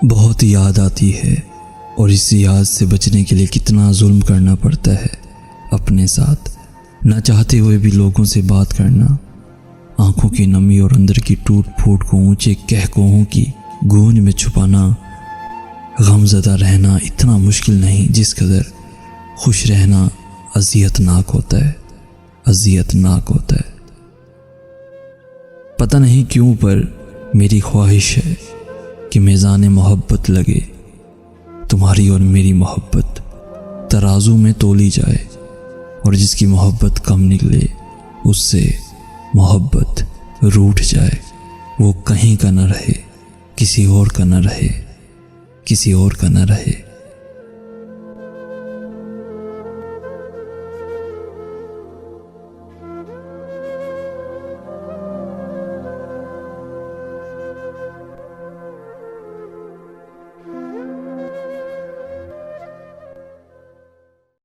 बहुत याद आती है और इस याद से बचने के लिए कितना जुल्म करना पड़ता है अपने साथ। ना चाहते हुए भी लोगों से बात करना, आंखों की नमी और अंदर की टूट फूट को ऊंचे कहकोहों की गूंज में छुपाना। गमज़दा रहना इतना मुश्किल नहीं जिस कदर खुश रहना अज़ियतनाक होता है, अज़ियतनाक होता है। पता नहीं क्यों पर मेरी ख्वाहिश है कि मीज़ान मोहब्बत लगे, तुम्हारी और मेरी मोहब्बत तराजू में तोली जाए और जिसकी मोहब्बत कम निकले उससे मोहब्बत रूठ जाए। वो कहीं का न रहे, किसी और का न रहे, किसी और का न रहे।